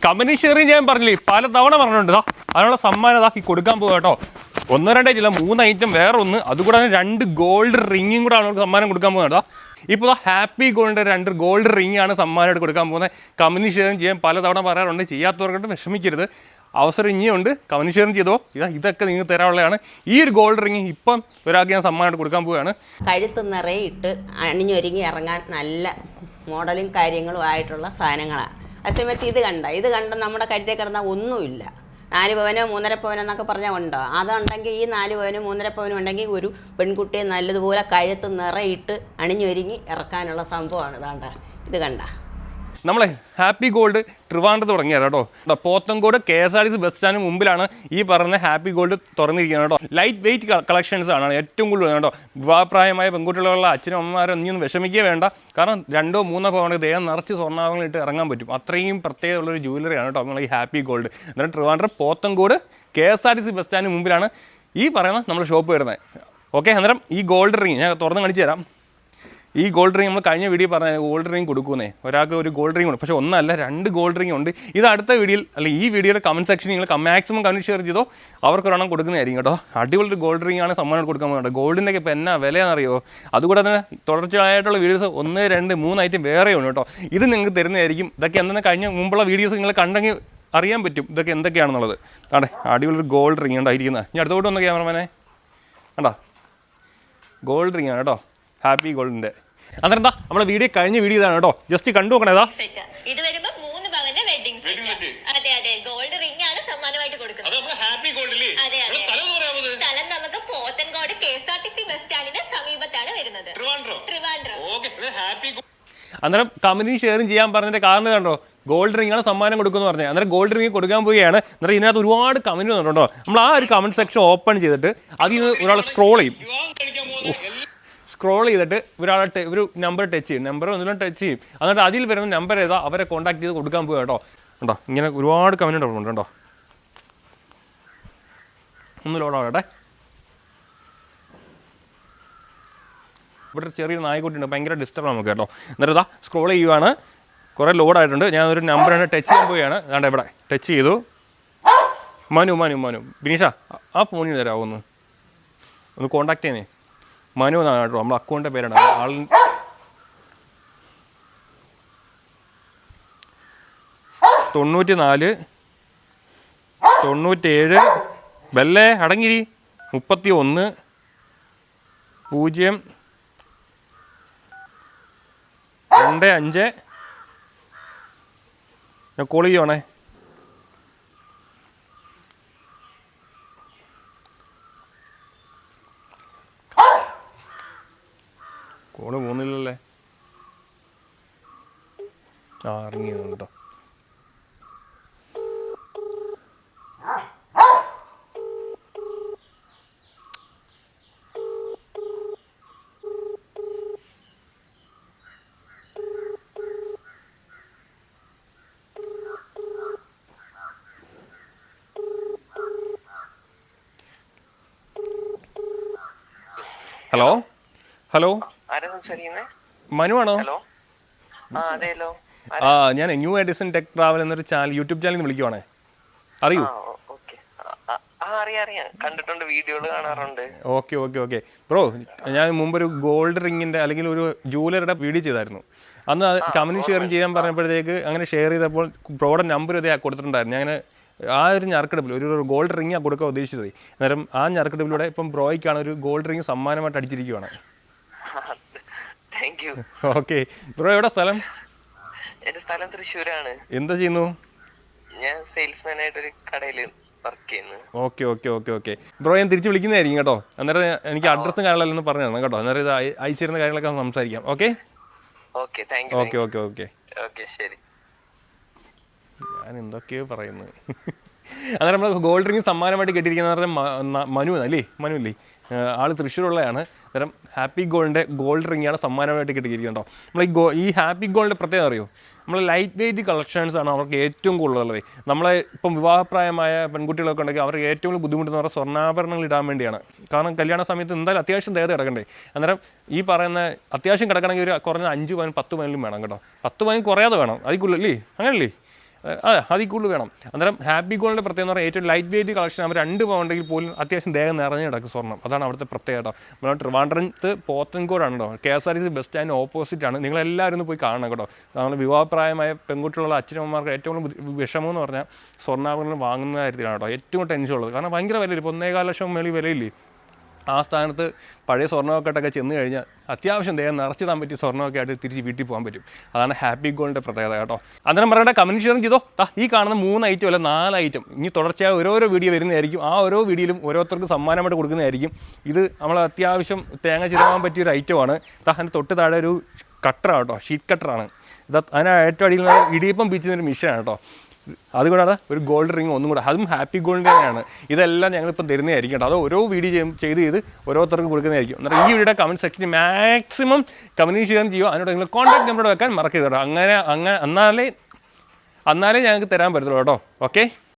Company sharing ഞാൻ പറഞ്ഞില്ലേ, പല തവണ പറഞ്ഞിട്ടുണ്ട്. അതിനുള്ള സമ്മാനം ഇതാക്കി കൊടുക്കാൻ പോകുക കേട്ടോ. 1 2 ചില 3 ഐറ്റം വേറെ ഒന്ന്, അതുകൂടാതെ 2 ഗോൾഡ് റിങ്ങും കൂടെ ആണ് സമ്മാനം കൊടുക്കാൻ പോകുന്നത്. ഇപ്പോൾ ഹാപ്പി ഗോൾഡിൻ്റെ 2 ഗോൾഡ് റിംഗ് ആണ് സമ്മാനമായിട്ട് കൊടുക്കാൻ പോകുന്നത്. കമ്പനി ഷെയറിങ് ചെയ്യാൻ പല തവണ പറയാറുണ്ട്, ചെയ്യാത്തവർക്കായിട്ട് വിഷമിക്കരുത്. അവസരം ഇനിയുണ്ട്, കമ്പനി ഷെയറിങ് ചെയ്തോ. ഇതൊക്കെ നിങ്ങൾക്ക് തരാനുള്ളതാണ്. ഈ ഒരു ഗോൾഡ് റിംഗ് ഇപ്പം ഒരാൾക്ക് ഞാൻ സമ്മാനമായിട്ട് കൊടുക്കാൻ പോവുകയാണ്. കഴുത്ത് നിറയെ ഇട്ട് അണിഞ്ഞൊരുങ്ങി ഇറങ്ങാൻ നല്ല മോഡലും കാര്യങ്ങളും ആയിട്ടുള്ള സാധനങ്ങളാണ്. അതേസമയത്ത് ഇത് കണ്ട നമ്മുടെ കഴുത്തേ കിടന്നാൽ ഒന്നുമില്ല. 4 പവനോ 3.5 പവനോ എന്നൊക്കെ പറഞ്ഞാൽ ഉണ്ടോ? അതുണ്ടെങ്കിൽ ഈ 4 പവനും 3.5 പവനും ഉണ്ടെങ്കിൽ ഒരു പെൺകുട്ടിയെ നല്ലതുപോലെ കഴുത്ത് നിറയിട്ട് അണിഞ്ഞൊരുങ്ങി ഇറക്കാനുള്ള സംഭവമാണ്. ഇത് കണ്ട നമ്മളെ ഹാപ്പി ഗോൾഡ് ട്രിവാൻഡ്രത്ത് തുടങ്ങിയത് കേട്ടോ. പോത്തൻകോട് KSRTC ബസ് സ്റ്റാൻഡിന് മുമ്പിലാണ് ഈ പറഞ്ഞ ഹാപ്പി ഗോൾഡ് തുറന്നിരിക്കുന്നത് കേട്ടോ. ലൈറ്റ് വെയിറ്റ് കളക്ഷൻസ് ആണ് ഏറ്റവും കൂടുതൽ കേട്ടോ. വിവാഹപ്രായമായ പെൺകുട്ടികളുള്ള അച്ഛനും അമ്മമാരും ഒന്നും വിഷമിക്കുക വേണ്ട. കാരണം 2 3 പവനൊക്കെ ദേഹം നിറച്ച് സ്വർണ്ണാഭരണങ്ങൾ ഇറങ്ങാൻ പറ്റും. അത്രയും പ്രത്യേകമുള്ളൊരു ജ്വല്ലറിയാണ് കേട്ടോ നമ്മൾ ഈ ഹാപ്പി ഗോൾഡ്. എന്നിട്ട് ട്രിവാൻഡ്രം പോത്തൻകോട് KSRTC ബസ് സ്റ്റാൻഡിന് മുമ്പിലാണ് ഈ പറയുന്ന നമ്മുടെ ഷോപ്പ് വരുന്നത്. ഓക്കെ, അന്നേരം ഈ ഗോൾഡ് റിംഗ് ഞാൻ തുറന്ന് കാണിച്ചു തരാം. ഈ ഗോൾഡ് റിംഗ് നമ്മൾ കഴിഞ്ഞ വീഡിയോ പറഞ്ഞ ഗോൾഡ് റിംഗ് കൊടുക്കുന്നേ, ഒരാൾക്ക് ഒരു ഗോൾഡ് റിംഗ് ഉണ്ട്. പക്ഷേ ഒന്നല്ല 2 ഗോൾഡ് റിംഗ് ഉണ്ട്. ഇത് അടുത്ത വീഡിയോയിൽ അല്ലെങ്കിൽ ഈ വീഡിയോയുടെ കമൻറ്റ് സെക്ഷനിൽ നിങ്ങൾ മാക്സിമം കമൻറ്റ് ഷെയർ ചെയ്തോ, അവർക്കൊരെണ്ണം കൊടുക്കുന്നതായിരിക്കും കേട്ടോ. അടിപൊളി ഒരു ഗോൾഡ് റിംഗ് ആണ് സമ്മാനം കൊടുക്കാൻ പോകുന്നത്. ഗോൾഡിൻ്റെയൊക്കെ ഇപ്പോൾ എന്നാ വിലയാണെന്നറിയോ? അതുകൂടെ തന്നെ തുടർച്ചയായിട്ടുള്ള വീഡിയോസ് 1 2 3 ഐറ്റം വേറെയുണ്ട് കേട്ടോ. ഇത് നിങ്ങൾക്ക് തരുന്നതായിരിക്കും. ഇതൊക്കെ എന്തെന്ന് കഴിഞ്ഞ മുമ്പുള്ള വീഡിയോസ് നിങ്ങൾ കണ്ടെങ്കിൽ അറിയാൻ പറ്റും ഇതൊക്കെ എന്തൊക്കെയാണെന്നുള്ളത്. അതെ, അടിപൊളി ഒരു ഗോൾഡ് റിംഗ് ഉണ്ടായിരിക്കുന്നത്. ഞാൻ അടുത്തോട്ട് വന്ന ക്യാമറമാനെ കണ്ടോ, ഗോൾഡ് റിംഗ് ആണ് കേട്ടോ, ഹാപ്പി ഗോൾഡിൻ്റെ. അതെന്താ നമ്മളെ വീഡിയോ കഴിഞ്ഞ വീഡിയോ ഇതാണ് കേട്ടോ, ജസ്റ്റ് കണ്ടു നോക്കണേതാ. ഇത് വരുമ്പോൾ 3 പവന്റെ വെഡിങ് സെറ്റ്. അതെ ഗോൾഡ് റിംഗ് ആണ് സമ്മാനമായിട്ട് കൊടുക്കുന്നത്. അതെ സ്ഥലം നമുക്ക് പോത്തൻകോട് KSRTC ബസ് സ്റ്റാൻഡിന് സമീപത്താണ് വരുന്നത്, ട്രിവാൻഡ്രം. അന്നേരം കമ്പനി ഷെയറിങ് ചെയ്യാൻ പറഞ്ഞതിന്റെ കാരണം കണ്ടോ, ഗോൾഡ് റിംഗ് ആണ് സമ്മാനം കൊടുക്കുമെന്ന് പറഞ്ഞത്. അന്നേരം ഗോൾഡ് റിംഗ് കൊടുക്കാൻ പോവുകയാണ്. അന്നേരം ഇതിനകത്ത് ഒരുപാട് കമന്റ് വന്നിട്ടുണ്ടോ. നമ്മൾ ആ ഒരു കമന്റ് സെക്ഷൻ ഓപ്പൺ ചെയ്തിട്ട് അതിൽ നിന്ന് ഒരാൾ സ്ക്രോൾ ചെയ്തിട്ട് ഒരു നമ്പർ ടച്ച് ചെയ്യും, നമ്പർ ഒന്നിലും ടച്ച് ചെയ്യും. എന്നിട്ട് അതിൽ വരുന്ന നമ്പർ ഏതാ അവരെ കോൺടാക്ട് ചെയ്ത് കൊടുക്കാൻ പോവുക കേട്ടോ. ഉണ്ടോ, ഇങ്ങനെ ഒരുപാട് കമന്റ് ഉണ്ട് കേട്ടോ. ഒന്ന് ലോഡാവട്ടെ. ഇവിടെ ചെറിയൊരു നായ്ക്കുട്ടിയുണ്ട്, ഭയങ്കര ഡിസ്റ്റർബ് നമുക്ക് കേട്ടോ. എന്നിട്ട് ഇതാ സ്ക്രോൾ ചെയ്യുവാണ്, കുറേ ലോഡായിട്ടുണ്ട്. ഞാൻ ഒരു നമ്പർ ടച്ച് ചെയ്യാൻ പോവുകയാണ്. അതാണ്ട് ഇവിടെ ടച്ച് ചെയ്തു. മനു ബിനീഷ ആ ഫോണിൽ തരാമോ ഒന്ന് കോൺടാക്ട് ചെയ്യുന്നേ. മനു എന്നാണ് കേട്ടോ, നമ്മൾ അക്കൗണ്ടിൻ്റെ പേരാണ്. ആൾ 94 97 ബെല്ലേ അടങ്ങിരി 31 0 2 5 ഞാൻ കോൾ ചെയ്യുവാണേ. കോള് പോകുന്നില്ലല്ലേ. ഇറങ്ങി കേട്ടോ. ഹലോ മനു ആണോ? ഞാൻ ന്യൂ എഡിസൺ ടെക് ട്രാവൽ എന്നൊരു ചാനൽ, യൂട്യൂബ് ചാനലിൽ നിന്ന് വിളിക്കുവാണേ. അറിയൂ? ഓക്കെ ബ്രോ, ഞാൻ മുമ്പൊരു ഗോൾഡ് റിങ്ങിൻ്റെ അല്ലെങ്കിൽ ഒരു ജൂവലറിയുടെ വീഡിയോ ചെയ്തായിരുന്നു. അന്ന് കമ്പനി ഷെയർ ചെയ്യാൻ പറഞ്ഞപ്പോഴത്തേക്ക് അങ്ങനെ ഷെയർ ചെയ്തപ്പോൾ ബ്രോയുടെ നമ്പർ ഇതേ കൊടുത്തിട്ടുണ്ടായിരുന്നു. ഞാൻ ആ ഒരു ഞെറുക്കെടുപ്പിൽ ഒരു ഗോൾഡ് റിംഗാണ് കൊടുക്കാൻ ഉദ്ദേശിച്ചത്. അന്നേരം ആ ഞെറുക്കെടുപ്പിലൂടെ ഇപ്പം ബ്രോയ്ക്കാണ് ഒരു ഗോൾഡ് റിംഗ് സമ്മാനമായിട്ട് അടിച്ചിരിക്കുകയാണ്. ഓക്കെ ബ്രോ, എവിടെ സ്ഥലം? എന്റെ സ്ഥലം തൃശ്ശൂരാണ്. എന്താ ചെയ്യുന്നു? ഞാൻ സെയിൽസ്മാൻ ആയിട്ട് ഒരു കടയിൽ വർക്ക് ചെയ്യുന്നു. ഓക്കെ ബ്രോ, ഞാൻ തിരിച്ച് വിളിക്കുന്നതായിരിക്കും കേട്ടോ. അന്നേരം എനിക്ക് അഡ്രസ്സും കാര്യങ്ങളെല്ലാം പറഞ്ഞു തരണം കേട്ടോ. അന്നേരം ഇത് അയച്ചിരുന്ന കാര്യങ്ങളൊക്കെ സംസാരിക്കാം. ഓക്കെ. ശരി. ഞാൻ എന്തൊക്കെയോ പറയുന്നത്. അന്നേരം നമ്മൾ ഗോൾഡ് റിംഗ് സമ്മാനമായിട്ട് കിട്ടിയിരിക്കുന്ന മനു അല്ലേ? ആൾ തൃശ്ശൂരുള്ളതാണ്. അന്നേരം ഹാപ്പി ഗോൾഡിൻ്റെ ഗോൾഡ് റിംഗാണ് സമ്മാനമായിട്ട് കിട്ടിയിരിക്കുന്നത് കേട്ടോ. നമ്മൾ ഈ ഹാപ്പി ഗോൾഡിൻ്റെ പ്രത്യേകത അറിയോ? നമ്മൾ ലൈറ്റ് വെയിറ്റ് കളക്ഷൻസ് ആണ് അവർക്ക് ഏറ്റവും കൂടുതലുള്ളത്. നമ്മളെ ഇപ്പം വിവാഹപ്രായമായ പെൺകുട്ടികളൊക്കെ ഉണ്ടെങ്കിൽ അവർക്ക് ഏറ്റവും കൂടുതൽ ബുദ്ധിമുട്ടെന്ന് പറഞ്ഞാൽ സ്വർണ്ണാഭരണങ്ങൾ ഇടാൻ വേണ്ടിയാണ്. കാരണം കല്യാണ സമയത്ത് എന്തായാലും അത്യാവശ്യം ദേഹത്ത് കിടക്കണ്ടേ. അന്നേരം ഈ പറയുന്ന അത്യാവശ്യം കിടക്കണമെങ്കിൽ ഒരു കുറഞ്ഞ 5 പവൻ 10 പവനിലും വേണം കേട്ടോ. 10 പവൻ കുറയാതെ വേണം, അതിക്കുള്ളല്ലേ? അങ്ങനല്ലേ? അതിൽ കൂടുതൽ വേണം. അന്നേരം ഹാപ്പി ഗോൾഡിൻ്റെ പ്രത്യേകത എന്ന് പറഞ്ഞാൽ ഏറ്റവും ലൈറ്റ് വെയിറ്റ് കളക്ഷൻ അവർ 2 പൗണ്ടെങ്കിൽ പോലും അത്യാവശ്യം ദേഹം നിറഞ്ഞു കിടക്കും സ്വർണ്ണം. അതാണ് അവിടുത്തെ പ്രത്യേകത കേട്ടോ. നമ്മൾ ട്രിവാൻഡ്രത്ത് പോത്തൻകോടാണ് കേട്ടോ, KSRTC ബസ് സ്റ്റാൻഡിന് ഓപ്പോസിറ്റാണ്. നിങ്ങളെല്ലാവരും ഒന്ന് പോയി കാണണം കേട്ടോ. നമ്മൾ വിവാഹപ്രായമായ പെൺകുട്ടികളുള്ള അച്ഛനമ്മമാർക്ക് ഏറ്റവും വിഷമം എന്ന് പറഞ്ഞാൽ സ്വർണ്ണാഭരണങ്ങൾ വാങ്ങുന്ന കാര്യത്തിലാണ് കേട്ടോ ഏറ്റവും ടെൻഷൻ ഉള്ളത്. കാരണം ഭയങ്കര വിലയില്ല, ഇപ്പോൾ 1.25 ലക്ഷം മേളിൽ വിലയില്ലേ. ആ സ്ഥാനത്ത് പഴയ സ്വർണ്ണമൊക്കെയായിട്ടൊക്കെ ചെന്ന് കഴിഞ്ഞാൽ അത്യാവശ്യം ദേഹം നിറച്ചിടാൻ പറ്റിയ സ്വർണ്ണമൊക്കെ ആയിട്ട് തിരിച്ച് വീട്ടിൽ പോകാൻ പറ്റും. അതാണ് ഹാപ്പി ഗോൾഡിൻ്റെ പ്രത്യേകത കേട്ടോ. അന്നേരം പറയേണ്ട കമൻറ്റ് ഷെയർ ചെയ്തോ. ഈ കാണുന്ന 3 ഐറ്റം അല്ല 4 ഐറ്റം ഇനി തുടർച്ചയായി ഓരോരോ വീഡിയോ വരുന്നതായിരിക്കും. ആ ഓരോ വീഡിയോയിലും ഓരോരുത്തർക്ക് സമ്മാനമായിട്ട് കൊടുക്കുന്നതായിരിക്കും. ഇത് നമ്മൾ അത്യാവശ്യം തേങ്ങ ചിരവാൻ പറ്റിയൊരു ഐറ്റമാണ്. അതിന് തൊട്ട് താഴെ ഒരു കട്ടറാണ് കേട്ടോ, ഷീറ്റ് കട്ടറാണ്. അതിന് ഏറ്റവും അടിയിൽ ഇടിയപ്പം പീച്ചുന്നൊരു മിഷനാണ് കേട്ടോ. അതുകൂടാതെ ഒരു ഗോൾഡ് റിംഗ് ഒന്നും കൂടെ, അതും ഹാപ്പി ഗോൾഡിൻ്റെ തന്നെയാണ്. ഇതെല്ലാം ഞങ്ങളിപ്പോൾ തരുന്നതായിരിക്കും കേട്ടോ. അത് ഓരോ വീഡിയോ ചെയ്ത് ഓരോരുത്തർക്ക് കൊടുക്കുന്നതായിരിക്കും. എന്നാൽ ഈ വീഡിയോയുടെ കമൻറ്റ് സെക്ഷനിൽ മാക്സിമം കമൻറ്റ് ഷെയർ ചെയ്യുക. അതിനോട് നിങ്ങൾ കോൺടാക്ട് നമ്പർ വെക്കാൻ മറക്കരുത് കേട്ടോ. എന്നാലേ ഞങ്ങൾക്ക് തരാൻ പറ്റത്തുള്ളൂ കേട്ടോ. ഓക്കെ.